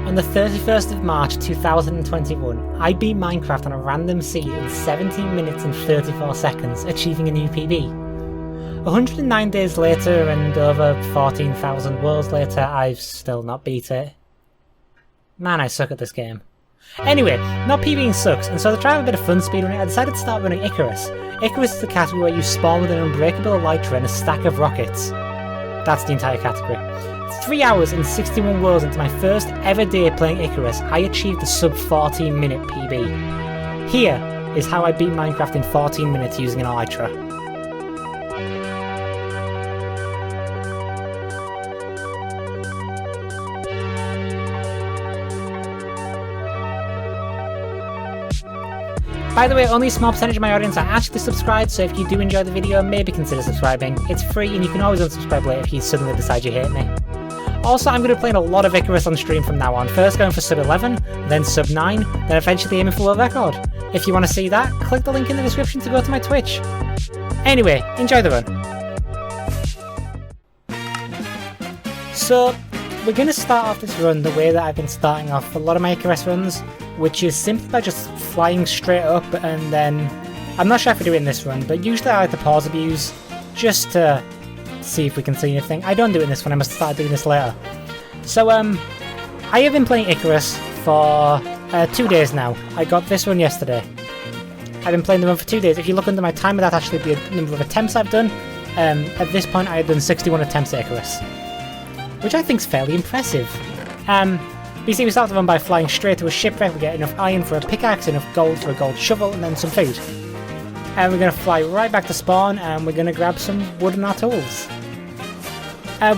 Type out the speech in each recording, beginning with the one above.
On the 31st of March 2021, I beat Minecraft on a random seed in 17 minutes and 34 seconds, achieving a new PB. 109 days later and over 14,000 worlds later, I've still not beat it. Man, I suck at this game. Anyway, not PBing sucks, and so to try a bit of fun speedrunning, I decided to start running Icarus. Icarus is the category where you spawn with an unbreakable elytra and a stack of rockets. That's the entire category. 3 hours and 61 worlds into my first ever day playing Icarus, I achieved a sub 14 minute PB. Here is how I beat Minecraft in 14 minutes using an elytra. By the way, only a small percentage of my audience are actually subscribed, so if you do enjoy the video, maybe consider subscribing. It's free and you can always unsubscribe later if you suddenly decide you hate me. Also, I'm going to be playing a lot of Icarus on stream from now on, first going for sub 11, then sub 9, then eventually aiming for world record. If you want to see that, click the link in the description to go to my Twitch. Anyway, enjoy the run. So, we're going to start off this run the way that I've been starting off a lot of my Icarus runs, which is simply by just flying straight up, and then, I'm not sure if I do it in this run, but usually I like to pause abuse, just to see if we can see anything. I don't do it in this one, I must start doing this later. So, I have been playing Icarus for 2 days now. I got this one yesterday. I've been playing the run for 2 days. If you look under my timer, that's actually the number of attempts I've done. At this point, I had done 61 attempts at Icarus, which I think is fairly impressive. You see, we start the run by flying straight to a shipwreck. We get enough iron for a pickaxe, enough gold for a gold shovel, and then some food. And we're going to fly right back to spawn, and we're going to grab some wood and our tools.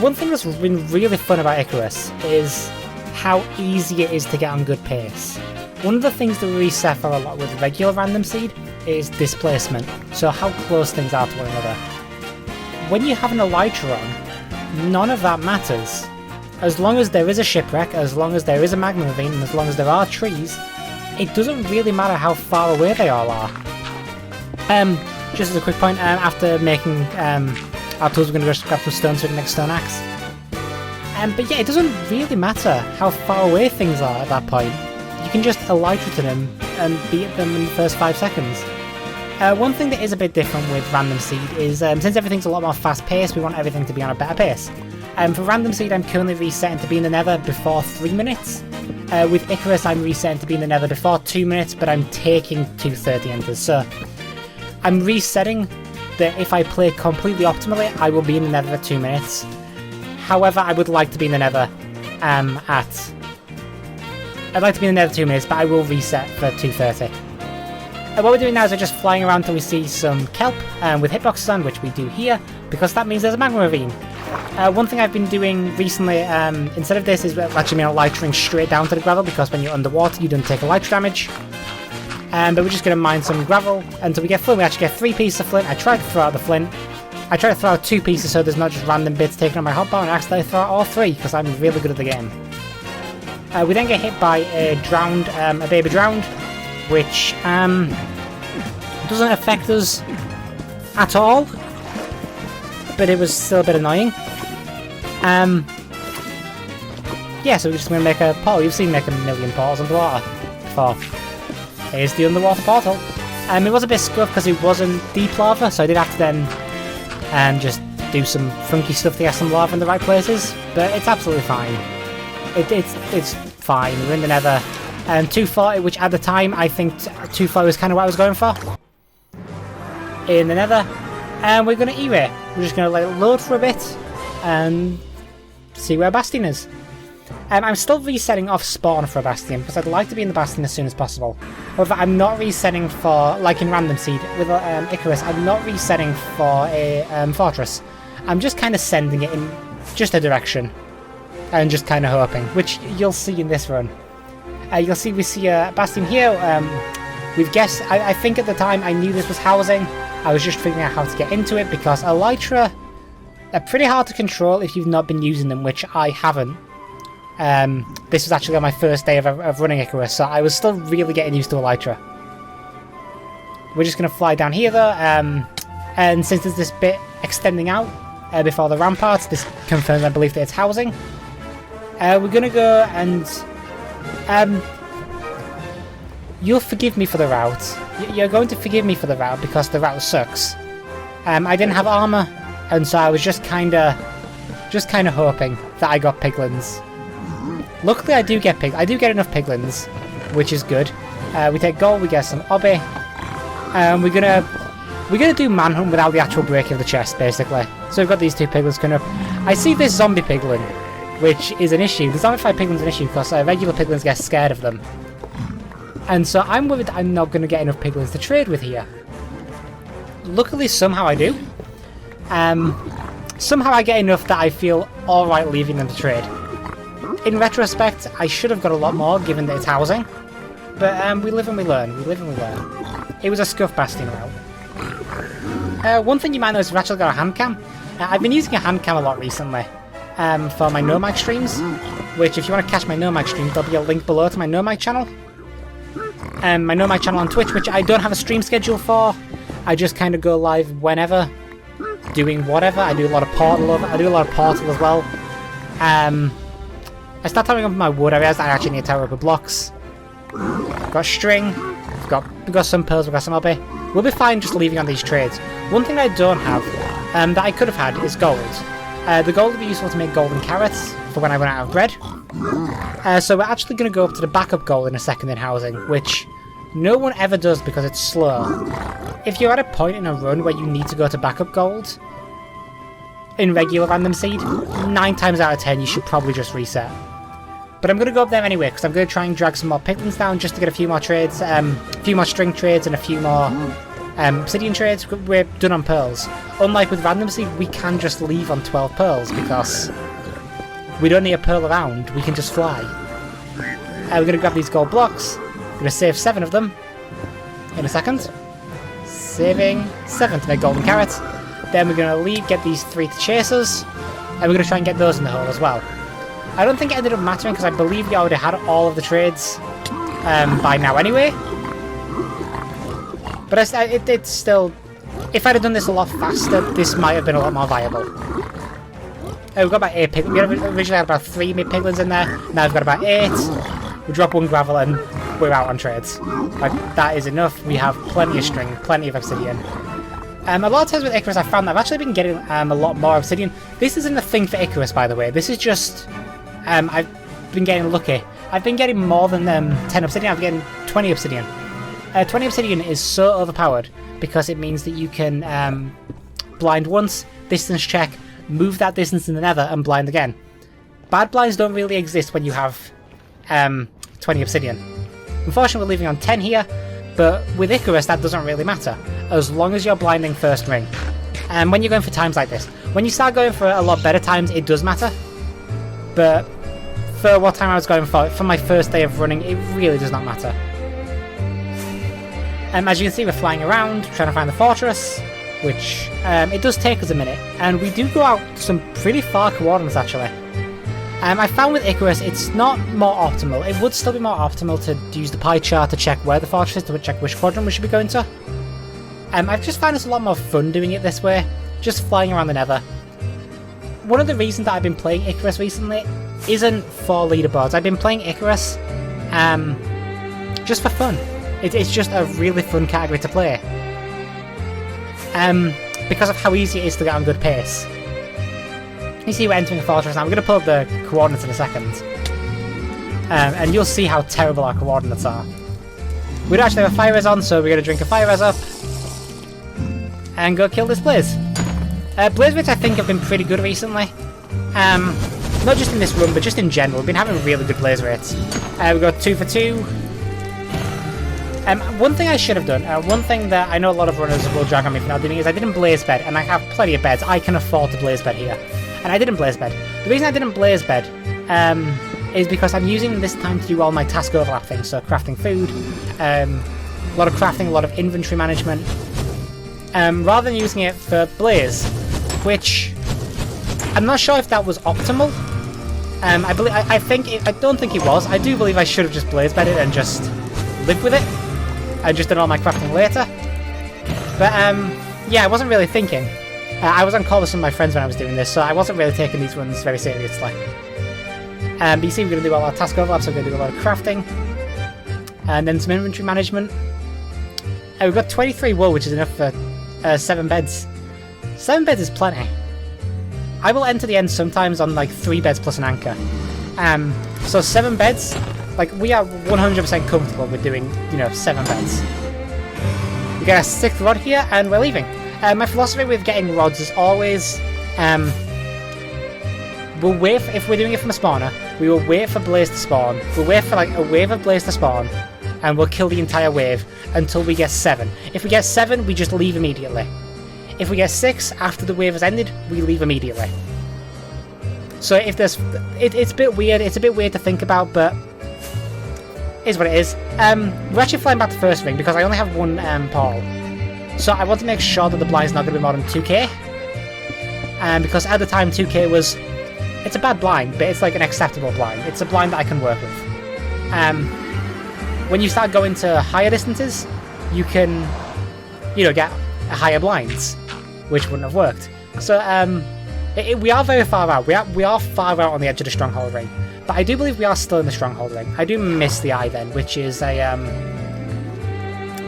One thing that's been really fun about Icarus is how easy it is to get on good pace. One of the things that we reset for a lot with regular random seed is displacement, so how close things are to one another. When you have an elytra on, none of that matters. As long as there is a shipwreck, as long as there is a magma ravine, and as long as there are trees, it doesn't really matter how far away they all are. Just as a quick point, after making our tools, we're going to go grab some stone so we can make a stone axe. But yeah, it doesn't really matter how far away things are at that point. You can just elytra to them and beat them in the first 5 seconds. One thing that is a bit different with random seed is, since everything's a lot more fast paced, we want everything to be on a better pace. For random seed, I'm currently resetting to be in the nether before 3 minutes. With Icarus, I'm resetting to be in the nether before 2 minutes, but I'm taking 230 enters. So I'm resetting that if I play completely optimally, I will be in the nether at 2 minutes. However, I would like to be in the nether I'd like to be in the nether 2 minutes, but I will reset for 230. What we're doing now is we're just flying around till we see some kelp with hitboxes on, which we do here, because that means there's a magma ravine. One thing I've been doing recently, instead of this, is actually been elytraing straight down to the gravel, because when you're underwater you don't take elytra damage. But we're just going to mine some gravel until we get flint. We actually get 3 pieces of flint. I tried to throw out the flint. I tried to throw out 2 pieces so there's not just random bits taken on my hotbar, and I accidentally throw out all 3 because I'm really good at the game. We then get hit by a baby drowned, which doesn't affect us at all, but it was still a bit annoying. Yeah, so we're just going to make a portal. You've seen me make a million portals underwater before. Here's the underwater portal. It was a bit scuffed because it wasn't deep lava, so I did have to then just do some funky stuff to get some lava in the right places, but it's absolutely fine. It's fine. We're in the nether. 240, which at the time I think 240 was kind of what I was going for. In the nether. And we're going to E-ray. We're just going to let it load for a bit and see where Bastion is. I'm still resetting off spawn for a Bastion because I'd like to be in the Bastion as soon as possible. However, I'm not resetting for, like in Random Seed with Icarus, I'm not resetting for a fortress. I'm just kind of sending it in just a direction and just kind of hoping, which you'll see in this run. You'll see we see a Bastion here. We've guessed, I think at the time I knew this was housing. I was just figuring out how to get into it because elytra are pretty hard to control if you've not been using them, which I haven't. This was actually on my first day of running Icarus, so I was still really getting used to elytra. We're just going to fly down here though, and since there's this bit extending out before the ramparts, this confirms I believe that it's housing. We're going to go and You'll forgive me for the route. You're going to forgive me for the route because the route sucks. I didn't have armor, and so I was just kinda hoping that I got piglins. Luckily, I do get enough piglins, which is good. We take gold, we get some obby. We're gonna do manhunt without the actual breaking of the chest, basically. So we've got these two piglins coming up. I see this zombie piglin, which is an issue. The zombified piglin's an issue because regular piglins get scared of them. And so I'm worried that I'm not going to get enough piglins to trade with here. Luckily, somehow I do. Somehow I get enough that I feel alright leaving them to trade. In retrospect, I should have got a lot more given that it's housing. But we live and we learn. It was a scuff bastion route. One thing you might notice, we've actually got a hand cam. I've been using a hand cam a lot recently for my Nomad streams. Which, if you want to catch my Nomad streams, there'll be a link below to my Nomad channel. My Nomad channel on Twitch, which I don't have a stream schedule for. I just kind of go live whenever, doing whatever. I do a lot of Portal as well. I start towering up my wood. I realised I actually need to tower up with blocks. Got string. We've got some pearls. We've got some obby. We'll be fine just leaving on these trades. One thing I don't have, that I could have had, is gold. The gold would be useful to make golden carrots for when I run out of bread. So we're actually going to go up to the backup gold in a second in housing, which no one ever does because it's slow. If you're at a point in a run where you need to go to backup gold in regular random seed, 9 times out of 10 you should probably just reset. But I'm going to go up there anyway because I'm going to try and drag some more piglins down just to get a few more trades, a few more string trades and a few more obsidian trades. We're done on pearls. Unlike with random seed, we can just leave on 12 pearls because we don't need a pearl around, we can just fly. We're going to grab these gold blocks. We're going to save 7 of them in a second. Saving 7 to make golden carrots. Then we're going to leave, get these 3 to chase us. And we're going to try and get those in the hole as well. I don't think it ended up mattering because I believe we already had all of the trades by now anyway. But it's still... If I'd have done this a lot faster, this might have been a lot more viable. We've got about 8 piglins. We originally had about 3 mid-piglins in there. Now we've got about 8. We drop 1 gravel and we're out on trades. Like, that is enough. We have plenty of string, plenty of obsidian. A lot of times with Icarus I found that I've actually been getting a lot more obsidian. This isn't a thing for Icarus, by the way. This is just... I've been getting lucky. I've been getting more than 10 obsidian. I'm getting 20 obsidian. 20 obsidian is so overpowered because it means that you can blind once, distance check, move that distance in the nether and blind again. Bad blinds don't really exist when you have 20 obsidian. Unfortunately we're leaving on 10 here, but with Icarus that doesn't really matter, as long as you're blinding first ring. And when you're going for times like this, when you start going for a lot better times it does matter, but for what time I was going for my first day of running, it really does not matter. As you can see, we're flying around, trying to find the fortress, which it does take us a minute, and we do go out some pretty far coordinates actually. I found with Icarus it's not more optimal. It would still be more optimal to use the pie chart to check where the fortress is, to check which quadrant we should be going to. I've just found it's a lot more fun doing it this way, just flying around the nether. One of the reasons that I've been playing Icarus recently isn't for leaderboards. I've been playing Icarus just for fun. It's just a really fun category to play. Because of how easy it is to get on good pace. You see we're entering a fortress now. I'm going to pull up the coordinates in a second. And you'll see how terrible our coordinates are. We don't actually have a fire res on, so we're going to drink a fire res up. And go kill this Blaze. Blaze rates I think have been pretty good recently. Not just in this run, but just in general. We've been having really good Blaze rates. We got 2 for 2. One thing I should have done, one thing that I know a lot of runners will drag on me for not doing is I didn't blaze bed, and I have plenty of beds. I can afford to blaze bed here. And I didn't blaze bed. The reason I didn't blaze bed is because I'm using this time to do all my task overlap things, so crafting food, a lot of crafting, a lot of inventory management, rather than using it for blaze, which I'm not sure if that was optimal. I don't think it was. I do believe I should have just blaze bedded and just lived with it. I just did all my crafting later. But yeah, I wasn't really thinking. I was on call with some of my friends when I was doing this, so I wasn't really taking these runs very seriously. But you see we're going to do a lot of task overlap, so we're going to do a lot of crafting. And then some inventory management. We've got 23 wool, which is enough for 7 beds. 7 beds is plenty. I will enter the end sometimes on like 3 beds plus an anchor. So 7 beds, like we are 100% comfortable with doing, 7 beds. We get a 6th rod here, and we're leaving. My philosophy with getting rods is always, we'll wait if we're doing it from a spawner, we will wait for blaze to spawn. We'll wait for like a wave of blaze to spawn, and we'll kill the entire wave until we get 7. If we get 7, we just leave immediately. If we get 6 after the wave has ended, we leave immediately. So if there's, it's a bit weird. It's a bit weird to think about, but is what it is. We're actually flying back to first ring because I only have 1 portal, so I want to make sure that the blind's not going to be more than 2k. Because at the time 2k was, it's a bad blind, but it's like an acceptable blind. It's a blind that I can work with. When you start going to higher distances, you can, get higher blinds, which wouldn't have worked. So we are very far out. We are far out on the edge of the stronghold ring, but I do believe we are still in the stronghold ring. I do miss the eye then, which is a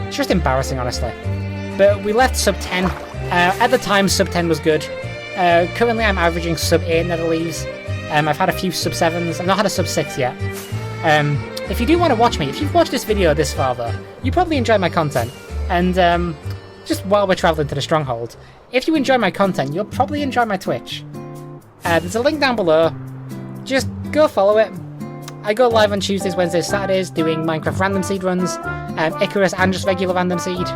it's just embarrassing, honestly. But we left sub 10. At the time, sub 10 was good. Currently, I'm averaging sub 8 nether leaves. I've had a few sub 7s. I've not had a sub 6 yet. If you do want to watch me, if you've watched this video this far though, you probably enjoy my content. And just while we're travelling to the stronghold, if you enjoy my content, you'll probably enjoy my Twitch. There's a link down below. Just go follow it. I go live on Tuesdays, Wednesdays, Saturdays doing Minecraft random seed runs, Icarus and just regular random seed.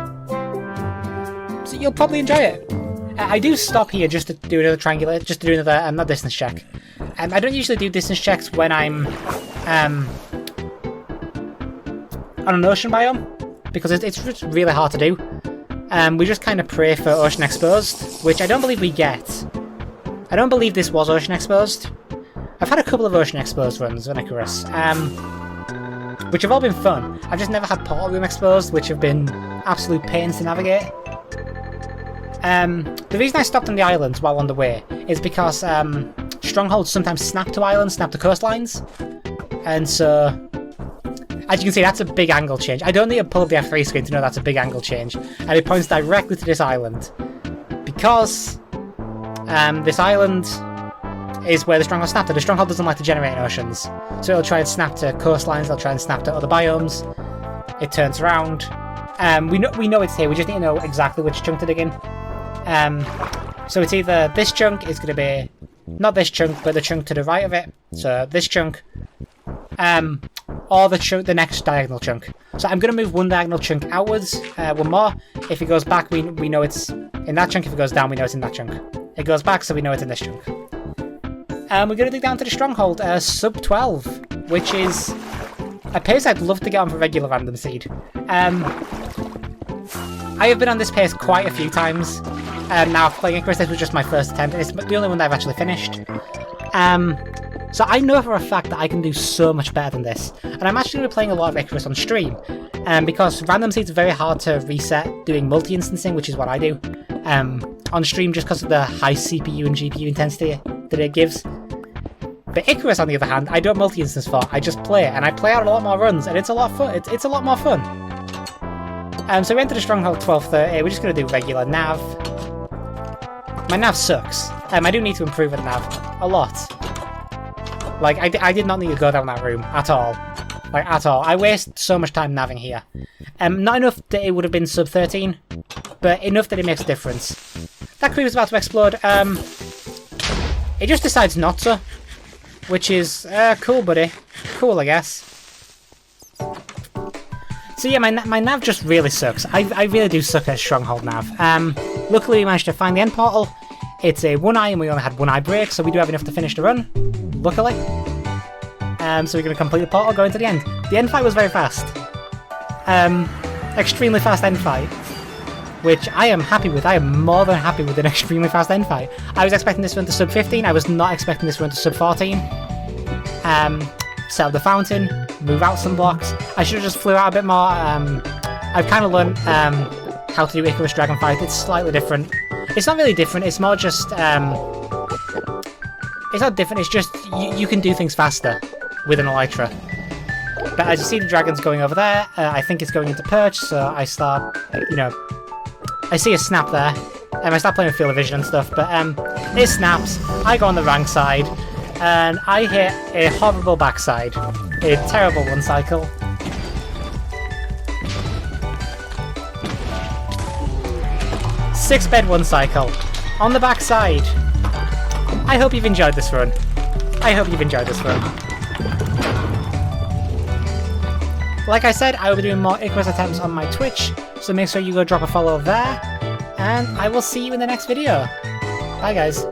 So you'll probably enjoy it. I do stop here just to do another triangular, just to do another not distance check. I don't usually do distance checks when I'm on an ocean biome, because it's just really hard to do. We just kind of pray for ocean exposed, which I don't believe we get. I don't believe this was ocean exposed. I've had a couple of ocean exposed runs on Icarus, which have all been fun. I've just never had portal room exposed, which have been absolute pains to navigate. The reason I stopped on the islands while on the way is because strongholds sometimes snap to islands, snap to coastlines, and so as you can see, that's a big angle change. I don't need to pull up the F3 screen to know that's a big angle change, and it points directly to this island because this island is where the stronghold snapped to. The stronghold doesn't like to generate in oceans, so it'll try and snap to coastlines, it'll try and snap to other biomes. It turns around. We know it's here, we just need to know exactly which chunk to dig in. So it's either this chunk is going to be, not this chunk, but the chunk to the right of it, so this chunk, or the next diagonal chunk. So I'm going to move one diagonal chunk outwards, one more. If it goes back, we know it's in that chunk. If it goes down, we know it's in that chunk. It goes back, so we know it's in this chunk. We're going to dig down to the stronghold, sub 12, which is a pace I'd love to get on for regular random seed. I have been on this pace quite a few times. Now, playing Icarus, this was just my first attempt, and it's the only one that I've actually finished. So I know for a fact that I can do so much better than this, and I'm actually going to be playing a lot of Icarus on stream, because random seeds are very hard to reset doing multi-instancing, which is what I do, on stream just because of the high CPU and GPU intensity that it gives. But Icarus, on the other hand, I don't multi-instance for, I just play it, and I play out a lot more runs, and it's a lot of fun. It's a lot more fun. So we enter the stronghold 12:30. We're just going to do regular nav. My nav sucks. I do need to improve at nav a lot. Like, I did not need to go down that room at all. Like, at all. I waste so much time navving here. Not enough that it would have been sub 13, but enough that it makes a difference. That creeper's about to explode. It just decides not to, which is cool, buddy. Cool, I guess. So yeah, my nav just really sucks. I really do suck at stronghold nav. Luckily we managed to find the end portal. It's a 1-eye and we only had 1-eye break, so we do have enough to finish the run, luckily. So we're going to complete the portal, go into the end. The end fight was very fast. Extremely fast end fight, which I am happy with. I am more than happy with an extremely fast end fight. I was expecting this one to sub 15, I was not expecting this one to sub 14. Set up the fountain, move out some blocks. I should have just flew out a bit more. I've kind of learned how to do Icarus Dragon Fight. It's slightly different. It's not really different, it's more just... it's not different, it's just you can do things faster. with an Elytra. But as you see, the dragon's going over there. I think it's going into perch, so I start, you know, I see a snap there. I start playing with field of vision and stuff, but it snaps. I go on the rank side, and I hit a horrible backside. A terrible one cycle. Six-bed one cycle. On the backside. I hope you've enjoyed this run. I hope you've enjoyed this run. Like I said, I will be doing more Icarus attempts on my Twitch, so make sure you go drop a follow there, and I will see you in the next video. Bye guys.